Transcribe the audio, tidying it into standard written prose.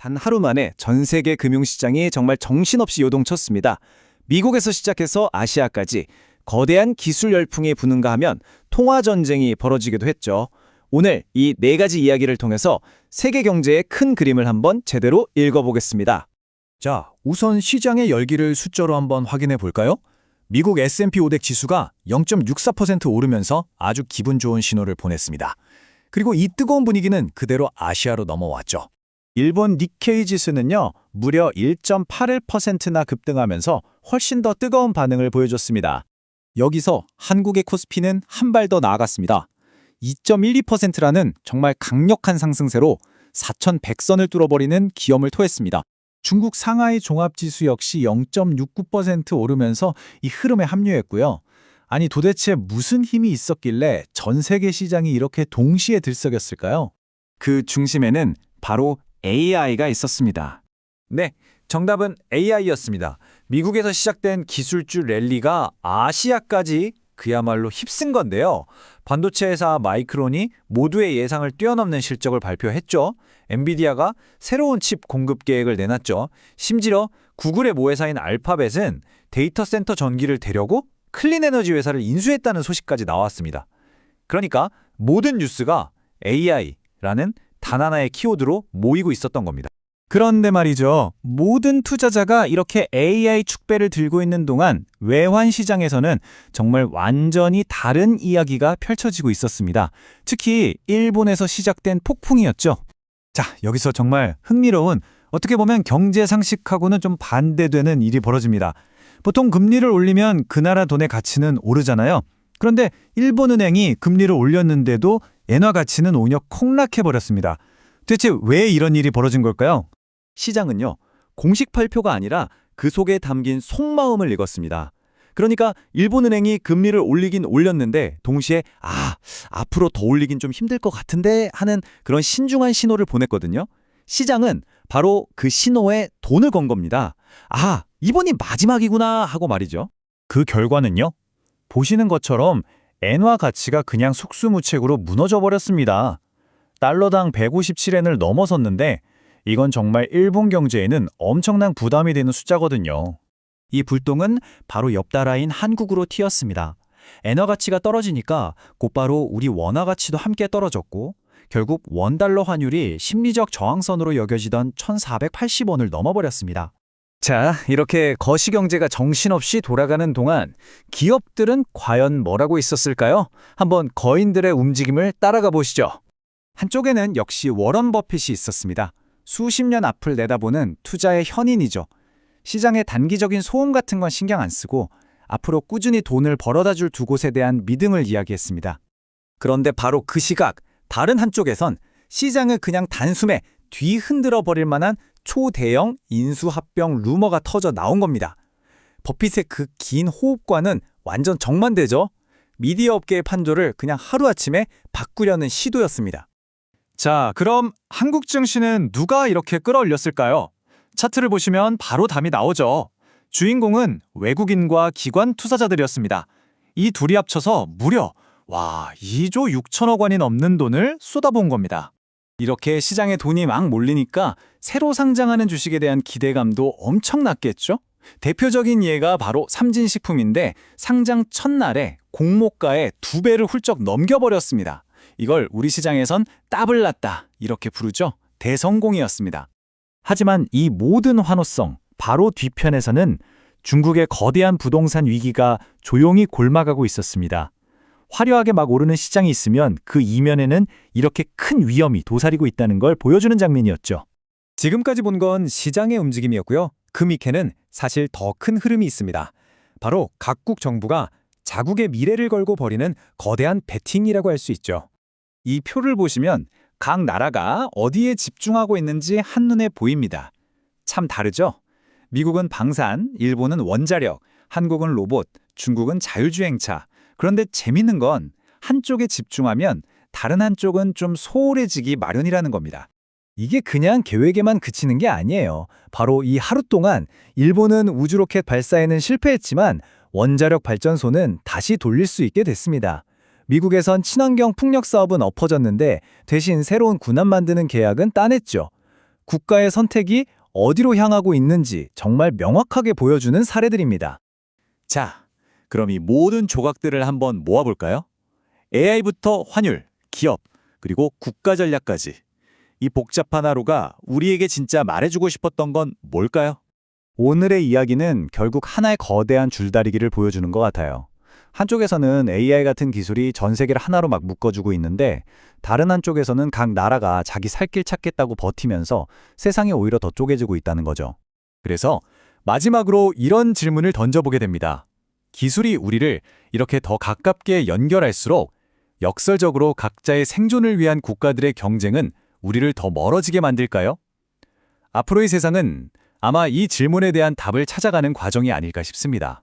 단 하루 만에 전 세계 금융시장이 정말 정신없이 요동쳤습니다. 미국에서 시작해서 아시아까지 거대한 기술 열풍이 부는가 하면 통화전쟁이 벌어지기도 했죠. 오늘 이 네 가지 이야기를 통해서 세계 경제의 큰 그림을 한번 제대로 읽어보겠습니다. 자, 우선 시장의 열기를 숫자로 한번 확인해 볼까요? 미국 S&P 500 지수가 0.64% 오르면서 아주 기분 좋은 신호를 보냈습니다. 그리고 이 뜨거운 분위기는 그대로 아시아로 넘어왔죠. 일본 니케이 지수는요, 무려 1.81%나 급등하면서 훨씬 더 뜨거운 반응을 보여줬습니다. 여기서 한국의 코스피는 한 발 더 나아갔습니다. 2.12%라는 정말 강력한 상승세로 4,100선을 뚫어버리는 기염을 토했습니다. 중국 상하이 종합지수 역시 0.69% 오르면서 이 흐름에 합류했고요. 아니 도대체 무슨 힘이 있었길래 전 세계 시장이 이렇게 동시에 들썩였을까요? 그 중심에는 바로 AI가 있었습니다. 네, 정답은 AI였습니다. 미국에서 시작된 기술주 랠리가 아시아까지 그야말로 휩쓴 건데요. 반도체 회사 마이크론이 모두의 예상을 뛰어넘는 실적을 발표했죠. 엔비디아가 새로운 칩 공급 계획을 내놨죠. 심지어 구글의 모회사인 알파벳은 데이터 센터 전기를 대려고 클린에너지 회사를 인수했다는 소식까지 나왔습니다. 그러니까 모든 뉴스가 AI라는 단 하나의 키워드로 모이고 있었던 겁니다. 그런데 말이죠. 모든 투자자가 이렇게 AI 축배를 들고 있는 동안 외환 시장에서는 정말 완전히 다른 이야기가 펼쳐지고 있었습니다. 특히 일본에서 시작된 폭풍이었죠. 자, 여기서 정말 흥미로운, 어떻게 보면 경제 상식하고는 좀 반대되는 일이 벌어집니다. 보통 금리를 올리면 그 나라 돈의 가치는 오르잖아요. 그런데 일본은행이 금리를 올렸는데도 엔화 가치는 오히려 폭락해버렸습니다. 대체 왜 이런 일이 벌어진 걸까요? 시장은요, 공식 발표가 아니라 그 속에 담긴 속마음을 읽었습니다. 그러니까 일본은행이 금리를 올리긴 올렸는데 동시에 앞으로 더 올리긴 좀 힘들 것 같은데 하는 그런 신중한 신호를 보냈거든요. 시장은 바로 그 신호에 돈을 건 겁니다. 이번이 마지막이구나 하고 말이죠. 그 결과는요? 보시는 것처럼 엔화 가치가 그냥 속수무책으로 무너져 버렸습니다. 달러당 157엔을 넘어섰는데 이건 정말 일본 경제에는 엄청난 부담이 되는 숫자거든요. 이 불똥은 바로 옆 나라인 한국으로 튀었습니다. 엔화 가치가 떨어지니까 곧바로 우리 원화 가치도 함께 떨어졌고 결국 원달러 환율이 심리적 저항선으로 여겨지던 1,480원을 넘어버렸습니다. 자, 이렇게 거시경제가 정신없이 돌아가는 동안 기업들은 과연 뭐라고 있었을까요? 한번 거인들의 움직임을 따라가 보시죠. 한쪽에는 역시 워런 버핏이 있었습니다. 수십 년 앞을 내다보는 투자의 현인이죠. 시장의 단기적인 소음 같은 건 신경 안 쓰고 앞으로 꾸준히 돈을 벌어다 줄 두 곳에 대한 믿음을 이야기했습니다. 그런데 바로 그 시각, 다른 한쪽에선 시장을 그냥 단숨에 뒤흔들어 버릴 만한 초대형 인수합병 루머가 터져 나온 겁니다. 버핏의 그 긴 호흡과는 완전 정반대죠. 미디어 업계의 판도를 그냥 하루아침에 바꾸려는 시도였습니다. 자, 그럼 한국 증시는 누가 이렇게 끌어올렸을까요? 차트를 보시면 바로 답이 나오죠. 주인공은 외국인과 기관 투자자들이었습니다. 이 둘이 합쳐서 무려 2조 6천억 원이 넘는 돈을 쏟아부은 겁니다. 이렇게 시장에 돈이 막 몰리니까 새로 상장하는 주식에 대한 기대감도 엄청났겠죠? 대표적인 예가 바로 삼진식품인데 상장 첫날에 공모가의 2배를 훌쩍 넘겨버렸습니다. 이걸 우리 시장에선 따블 났다 이렇게 부르죠. 대성공이었습니다. 하지만 이 모든 환호성 바로 뒤편에서는 중국의 거대한 부동산 위기가 조용히 골마가고 있었습니다. 화려하게 막 오르는 시장이 있으면 그 이면에는 이렇게 큰 위험이 도사리고 있다는 걸 보여주는 장면이었죠. 지금까지 본 건 시장의 움직임이었고요. 그 밑에는 사실 더 큰 흐름이 있습니다. 바로 각국 정부가 자국의 미래를 걸고 벌이는 거대한 배팅이라고 할 수 있죠. 이 표를 보시면 각 나라가 어디에 집중하고 있는지 한눈에 보입니다. 참 다르죠? 미국은 방산, 일본은 원자력, 한국은 로봇, 중국은 자율주행차. 그런데 재밌는 건 한쪽에 집중하면 다른 한쪽은 좀 소홀해지기 마련이라는 겁니다. 이게 그냥 계획에만 그치는 게 아니에요. 바로 이 하루 동안 일본은 우주로켓 발사에는 실패했지만 원자력 발전소는 다시 돌릴 수 있게 됐습니다. 미국에선 친환경 풍력 사업은 엎어졌는데 대신 새로운 군함 만드는 계약은 따냈죠. 국가의 선택이 어디로 향하고 있는지 정말 명확하게 보여주는 사례들입니다. 자, 그럼 이 모든 조각들을 한번 모아볼까요? AI부터 환율, 기업, 그리고 국가 전략까지. 이 복잡한 하루가 우리에게 진짜 말해주고 싶었던 건 뭘까요? 오늘의 이야기는 결국 하나의 거대한 줄다리기를 보여주는 것 같아요. 한쪽에서는 AI 같은 기술이 전 세계를 하나로 막 묶어주고 있는데 다른 한쪽에서는 각 나라가 자기 살 길 찾겠다고 버티면서 세상이 오히려 더 쪼개지고 있다는 거죠. 그래서 마지막으로 이런 질문을 던져보게 됩니다. 기술이 우리를 이렇게 더 가깝게 연결할수록 역설적으로 각자의 생존을 위한 국가들의 경쟁은 우리를 더 멀어지게 만들까요? 앞으로의 세상은 아마 이 질문에 대한 답을 찾아가는 과정이 아닐까 싶습니다.